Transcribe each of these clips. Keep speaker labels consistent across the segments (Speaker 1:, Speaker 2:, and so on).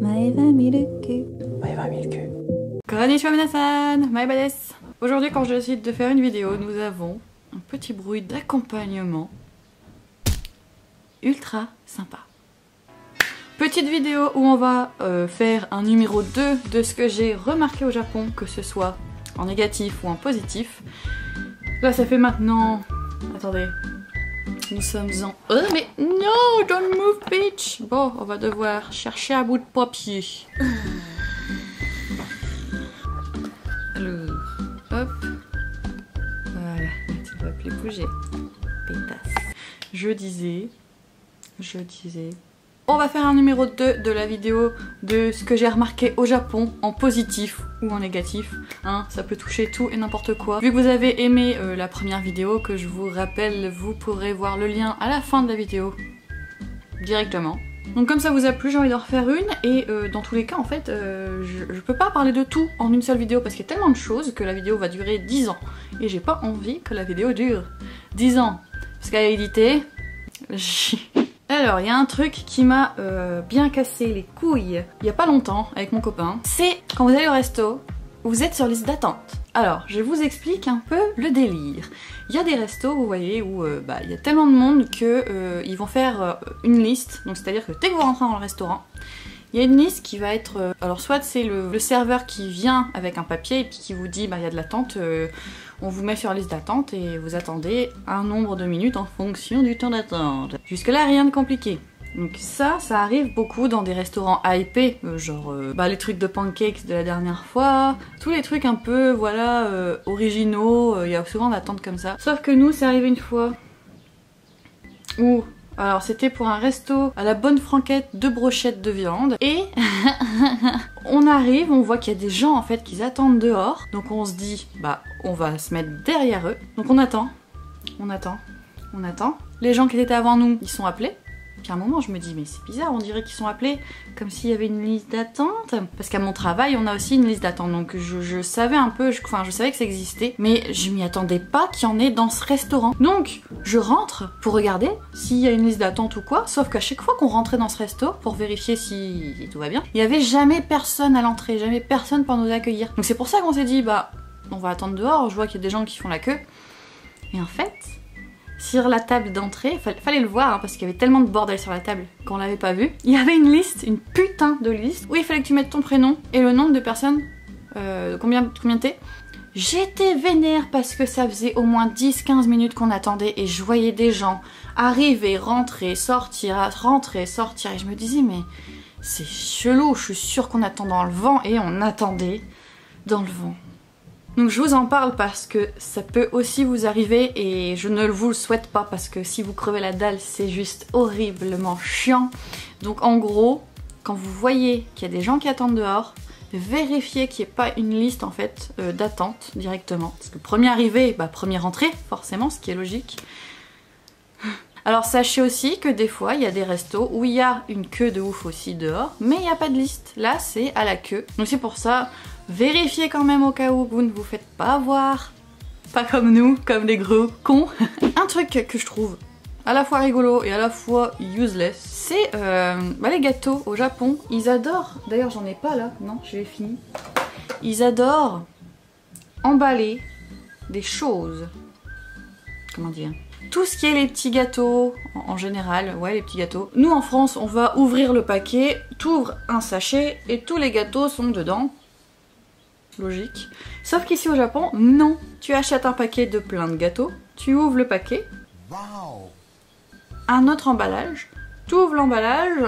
Speaker 1: Maeva Milku.
Speaker 2: Maeva Milku.
Speaker 3: Konnichiwa minasan, Maeva desu. Aujourd'hui, quand je décide de faire une vidéo, nous avons un petit bruit d'accompagnement ultra sympa. Petite vidéo où on va faire un numéro 2 de ce que j'ai remarqué au Japon, que ce soit en négatif ou en positif. Là, ça fait maintenant... Attendez. Nous sommes en... Oh mais no, don't move bitch. Bon, on va devoir chercher un bout de papier. Alors, hop. Voilà, tu ne vas plus bouger. Pétasse. Je disais... On va faire un numéro 2 de la vidéo de ce que j'ai remarqué au Japon en positif ou en négatif. Hein, ça peut toucher tout et n'importe quoi. Vu que vous avez aimé la première vidéo, que je vous rappelle, vous pourrez voir le lien à la fin de la vidéo directement. Donc comme ça vous a plu, j'ai envie d'en refaire une et dans tous les cas en fait, je peux pas parler de tout en une seule vidéo parce qu'il y a tellement de choses que la vidéo va durer 10 ans. Et j'ai pas envie que la vidéo dure 10 ans. Parce qu'à éditer, Alors, il y a un truc qui m'a bien cassé les couilles il y a pas longtemps avec mon copain. C'est quand vous allez au resto, vous êtes sur liste d'attente. Alors, je vous explique un peu le délire. Il y a des restos, vous voyez, où il y a tellement de monde que ils vont faire une liste. Donc, c'est-à-dire que dès que vous rentrez dans le restaurant, il y a une liste qui va être... alors, soit c'est le serveur qui vient avec un papier et puis qui vous dit, bah, il y a de l'attente... on vous met sur la liste d'attente et vous attendez un nombre de minutes en fonction du temps d'attente. Jusque là, rien de compliqué. Donc ça arrive beaucoup dans des restaurants hypés, genre les trucs de pancakes de la dernière fois, tous les trucs un peu, voilà, originaux, il y a souvent d'attente comme ça. Sauf que nous, c'est arrivé une fois où... Alors c'était pour un resto à la bonne franquette, 2 brochettes de viande et on arrive, on voit qu'il y a des gens en fait qui attendent dehors. Donc on se dit bah on va se mettre derrière eux. Donc on attend. Les gens qui étaient avant nous, ils sont appelés. Puis à un moment je me dis mais c'est bizarre, on dirait qu'ils sont appelés comme s'il y avait une liste d'attente. Parce qu'à mon travail on a aussi une liste d'attente. Donc je savais un peu, je savais que ça existait. Mais je m'y attendais pas qu'il y en ait dans ce restaurant. Donc je rentre pour regarder s'il y a une liste d'attente ou quoi. Sauf qu'à chaque fois qu'on rentrait dans ce resto pour vérifier si tout va bien, il y avait jamais personne à l'entrée, jamais personne pour nous accueillir. Donc c'est pour ça qu'on s'est dit bah on va attendre dehors, je vois qu'il y a des gens qui font la queue. Et en fait... sur la table d'entrée, fallait le voir hein, parce qu'il y avait tellement de bordel sur la table qu'on l'avait pas vu. Il y avait une liste, une putain de liste, où il fallait que tu mettes ton prénom et le nombre de personnes, combien t'es. J'étais vénère parce que ça faisait au moins 10-15 minutes qu'on attendait et je voyais des gens arriver, rentrer, sortir, et je me disais mais c'est chelou, je suis sûre qu'on attend dans le vent et on attendait dans le vent. Donc je vous en parle parce que ça peut aussi vous arriver et je ne vous le souhaite pas parce que si vous crevez la dalle c'est juste horriblement chiant. Donc en gros, quand vous voyez qu'il y a des gens qui attendent dehors, vérifiez qu'il n'y ait pas une liste en fait d'attente directement. Parce que premier arrivé, bah premier entré forcément, ce qui est logique. Alors sachez aussi que des fois il y a des restos où il y a une queue de ouf aussi dehors, mais il n'y a pas de liste. Là c'est à la queue. Donc c'est pour ça... vérifiez quand même au cas où vous ne vous faites pas avoir. Pas comme nous, comme des gros cons. Un truc que je trouve à la fois rigolo et à la fois useless, c'est les gâteaux au Japon. Ils adorent, d'ailleurs j'en ai pas là, non, je l'ai fini. Ils adorent emballer des choses. Comment dire ? Tout ce qui est les petits gâteaux, en général, ouais les petits gâteaux. Nous en France, on va ouvrir le paquet, t'ouvres un sachet et tous les gâteaux sont dedans. Logique. Sauf qu'ici au Japon, non. Tu achètes un paquet de plein de gâteaux, tu ouvres le paquet, un autre emballage, tu ouvres l'emballage,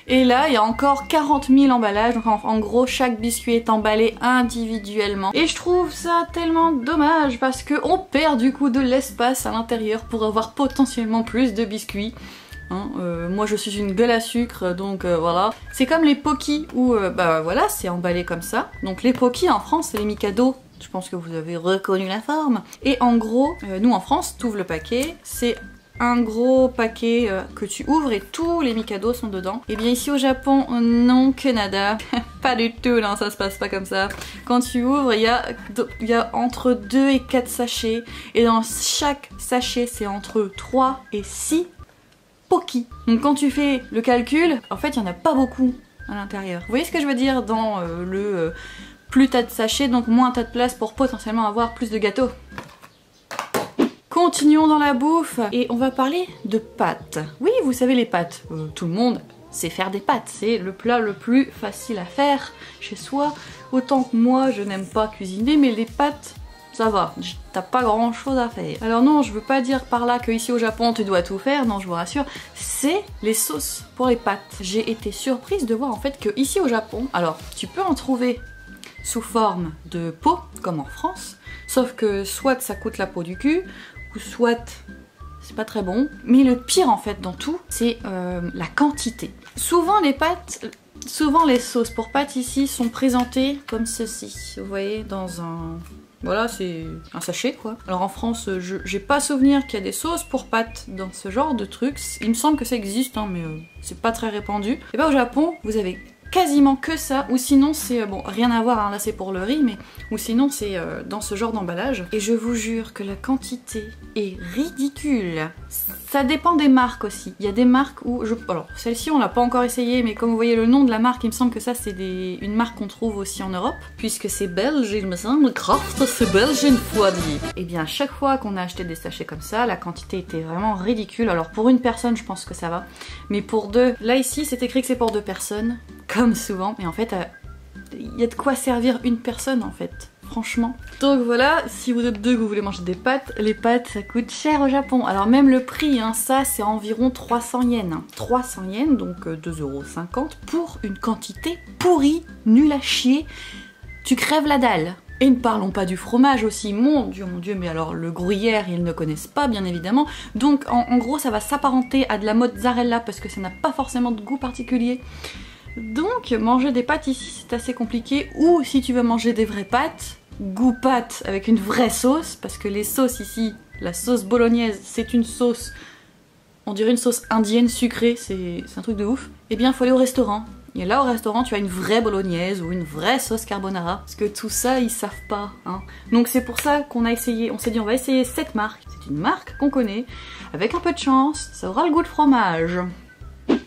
Speaker 3: et là il y a encore 40 000 emballages, donc en gros chaque biscuit est emballé individuellement. Et je trouve ça tellement dommage parce qu'on perd du coup de l'espace à l'intérieur pour avoir potentiellement plus de biscuits. Hein, moi je suis une gueule à sucre donc voilà. C'est comme les Pocky où voilà c'est emballé comme ça. Donc les Pocky en France c'est les Mikado. Je pense que vous avez reconnu la forme. Et en gros, nous en France, tu ouvres le paquet, c'est un gros paquet que tu ouvres et tous les Mikado sont dedans. Et bien ici au Japon, non que nada. Pas du tout, non ça se passe pas comme ça. Quand tu ouvres, il y a entre 2 et 4 sachets. Et dans chaque sachet, c'est entre 3 et 6 Pocky. Donc quand tu fais le calcul, en fait il n'y en a pas beaucoup à l'intérieur. Vous voyez ce que je veux dire dans plus t'as de sachets, donc moins t'as de place pour potentiellement avoir plus de gâteaux. Continuons dans la bouffe et on va parler de pâtes. Oui, vous savez les pâtes, tout le monde sait faire des pâtes, c'est le plat le plus facile à faire chez soi. Autant que moi, je n'aime pas cuisiner, mais les pâtes, ça va, t'as pas grand chose à faire. Alors non, je veux pas dire par là que ici au Japon tu dois tout faire, non je vous rassure, c'est les sauces pour les pâtes. J'ai été surprise de voir en fait que ici au Japon, alors tu peux en trouver sous forme de pot, comme en France, sauf que soit ça coûte la peau du cul, ou soit c'est pas très bon. Mais le pire en fait dans tout, c'est la quantité. Souvent les pâtes... Souvent les sauces pour pâtes ici sont présentées comme ceci, vous voyez, dans un... Voilà, c'est un sachet quoi. Alors en France, j'ai pas souvenir qu'il y a des sauces pour pâtes dans ce genre de trucs. Il me semble que ça existe, hein, mais c'est pas très répandu. Et bah au Japon, vous avez quasiment que ça, ou sinon c'est, bon, rien à voir, hein, là c'est pour le riz, mais ou sinon c'est dans ce genre d'emballage. Et je vous jure que la quantité est ridicule. Ça dépend des marques aussi. Il y a des marques où, alors celle-ci on l'a pas encore essayée, mais comme vous voyez le nom de la marque, il me semble que ça c'est une marque qu'on trouve aussi en Europe, puisque c'est belge, il me semble, Kraft, c'est belge une fois dit. Et bien à chaque fois qu'on a acheté des sachets comme ça, la quantité était vraiment ridicule. Alors pour une personne je pense que ça va, mais pour deux, là ici c'est écrit que c'est pour deux personnes, comme souvent, mais en fait il y a de quoi servir une personne en fait. Franchement. Donc voilà, si vous êtes deux que vous voulez manger des pâtes, les pâtes ça coûte cher au Japon. Alors même le prix, hein, ça c'est environ 300 yens. 300 yens, donc 2,50 € pour une quantité pourrie, nulle à chier. Tu crèves la dalle. Et ne parlons pas du fromage aussi, mon dieu, mais alors le gruyère ils ne connaissent pas bien évidemment. Donc en gros ça va s'apparenter à de la mozzarella parce que ça n'a pas forcément de goût particulier. Donc manger des pâtes ici c'est assez compliqué, ou si tu veux manger des vraies pâtes, goût pâte avec une vraie sauce, parce que les sauces ici, la sauce bolognaise c'est une sauce, on dirait une sauce indienne sucrée, c'est un truc de ouf. Et bien il faut aller au restaurant, et là au restaurant tu as une vraie bolognaise ou une vraie sauce carbonara, parce que tout ça ils savent pas, hein. Donc c'est pour ça qu'on a essayé, on s'est dit on va essayer cette marque, c'est une marque qu'on connaît, avec un peu de chance, ça aura le goût de fromage.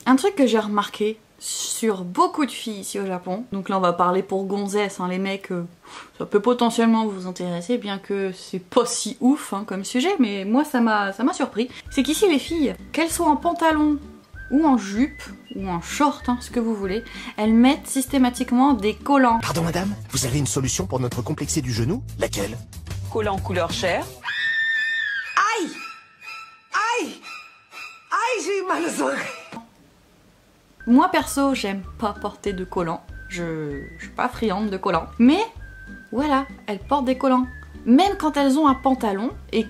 Speaker 3: Un truc que j'ai remarqué sur beaucoup de filles ici au Japon, donc là on va parler pour gonzesses, hein, les mecs, ça peut potentiellement vous intéresser, bien que c'est pas si ouf hein, comme sujet, mais moi ça m'a surpris. C'est qu'ici les filles, qu'elles soient en pantalon ou en jupe, ou en short, hein, ce que vous voulez, elles mettent systématiquement des collants.
Speaker 1: Pardon madame, vous avez une solution pour notre complexé du genou? Laquelle?
Speaker 2: Collant couleur chair.
Speaker 1: Aïe! Aïe! Aïe, j'ai eu mal aux oreilles!
Speaker 3: Moi perso, j'aime pas porter de collants. Je suis pas friande de collants. Mais voilà, elles portent des collants. Même quand elles ont un pantalon, et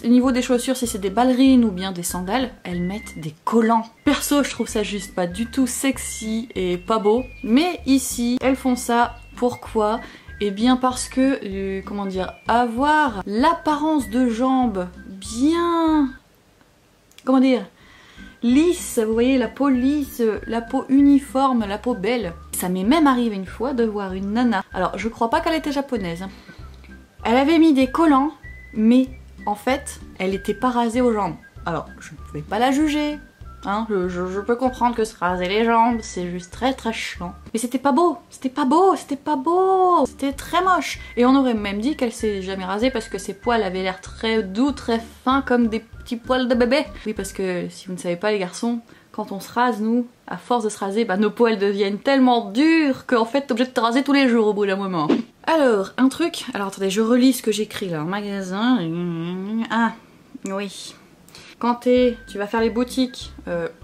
Speaker 3: au niveau des chaussures, si c'est des ballerines ou bien des sandales, elles mettent des collants. Perso, je trouve ça juste pas du tout sexy et pas beau. Mais ici, elles font ça. Pourquoi? Eh bien parce que, comment dire, avoir l'apparence de jambes bien... Comment dire? Lisse, vous voyez, la peau lisse, la peau uniforme, la peau belle. Ça m'est même arrivé une fois de voir une nana. Alors, je crois pas qu'elle était japonaise. Elle avait mis des collants, mais en fait, elle était pas rasée aux jambes. Alors, je ne pouvais pas la juger. Hein, je peux comprendre que se raser les jambes, c'est juste très très chiant. Mais c'était pas beau, c'était pas beau, c'était pas beau. C'était très moche. Et on aurait même dit qu'elle s'est jamais rasée parce que ses poils avaient l'air très doux, très fins, comme des petits poils de bébé. Oui, parce que si vous ne savez pas les garçons, quand on se rase, nous, à force de se raser, bah, nos poils deviennent tellement durs qu'en fait t'es obligé de te raser tous les jours au bout d'un moment. Alors, un truc, alors attendez, je relis ce que j'écris là en magasin. Ah, oui. Quand tu vas faire les boutiques,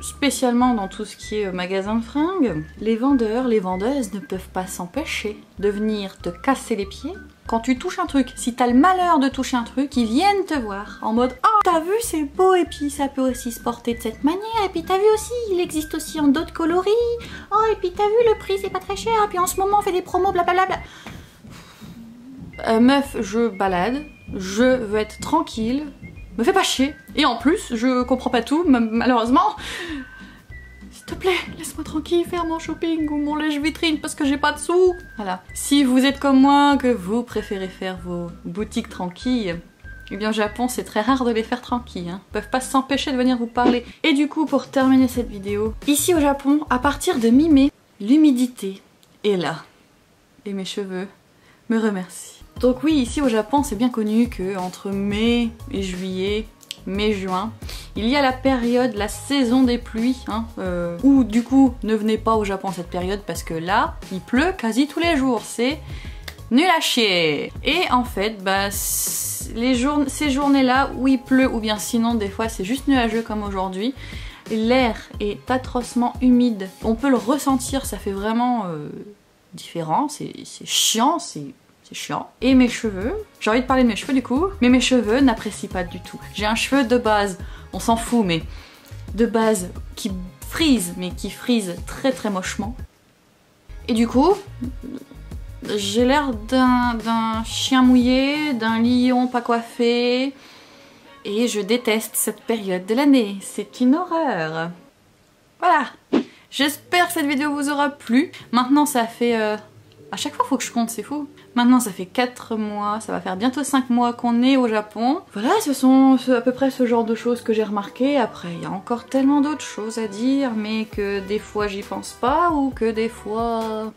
Speaker 3: spécialement dans tout ce qui est magasin de fringues, les vendeurs, les vendeuses ne peuvent pas s'empêcher de venir te casser les pieds. Quand tu touches un truc, si t'as le malheur de toucher un truc, ils viennent te voir en mode « Oh, t'as vu, c'est beau, et puis ça peut aussi se porter de cette manière, et puis t'as vu aussi, il existe aussi en d'autres coloris, oh, et puis t'as vu, le prix c'est pas très cher, et puis en ce moment on fait des promos, blablabla. » Meuf, je balade, je veux être tranquille, me fais pas chier, et en plus, je comprends pas tout, malheureusement. S'il te plaît, laisse-moi tranquille faire mon shopping ou mon lèche-vitrine parce que j'ai pas de sous. Voilà. Si vous êtes comme moi, que vous préférez faire vos boutiques tranquilles, eh bien au Japon, c'est très rare de les faire tranquilles. Hein. Ils peuvent pas s'empêcher de venir vous parler. Et du coup, pour terminer cette vidéo, ici au Japon, à partir de mi-mai, l'humidité est là. Et mes cheveux me remercient. Donc oui, ici au Japon, c'est bien connu que entre mai et juillet, mai-juin, il y a la période, la saison des pluies, où du coup, ne venez pas au Japon cette période parce que là, il pleut quasi tous les jours, c'est nul à chier. Et en fait, bah, ces journées-là où il pleut, ou bien sinon des fois c'est juste nuageux comme aujourd'hui, l'air est atrocement humide. On peut le ressentir, ça fait vraiment différent, c'est chiant, c'est chiant. Et mes cheveux, j'ai envie de parler de mes cheveux du coup, mais mes cheveux n'apprécient pas du tout. J'ai un cheveu de base, on s'en fout, mais de base qui frise, mais qui frise très très mochement. Et du coup, j'ai l'air d'un chien mouillé, d'un lion pas coiffé. Et je déteste cette période de l'année, c'est une horreur. Voilà. J'espère que cette vidéo vous aura plu. Maintenant ça fait... à chaque fois faut que je compte, c'est fou. Maintenant ça fait 4 mois, ça va faire bientôt 5 mois qu'on est au Japon. Voilà, ce sont à peu près ce genre de choses que j'ai remarqué. Après il y a encore tellement d'autres choses à dire, mais que des fois j'y pense pas, ou que des fois...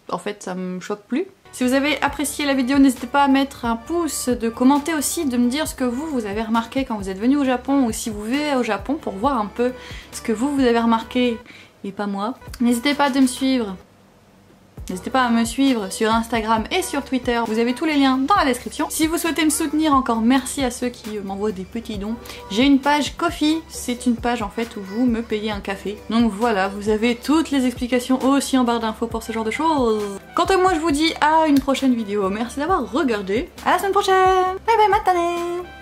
Speaker 3: en fait ça me choque plus. Si vous avez apprécié la vidéo, n'hésitez pas à mettre un pouce, de commenter aussi, de me dire ce que vous avez remarqué quand vous êtes venu au Japon, ou si vous vivez au Japon, pour voir un peu ce que vous avez remarqué et pas moi. N'hésitez pas à me suivre. N'hésitez pas à me suivre sur Instagram et sur Twitter, vous avez tous les liens dans la description. Si vous souhaitez me soutenir, encore merci à ceux qui m'envoient des petits dons. J'ai une page Ko-fi, c'est une page en fait où vous me payez un café. Donc voilà, vous avez toutes les explications aussi en barre d'infos pour ce genre de choses. Quant à moi, je vous dis à une prochaine vidéo. Merci d'avoir regardé. À la semaine prochaine. Bye bye, matane.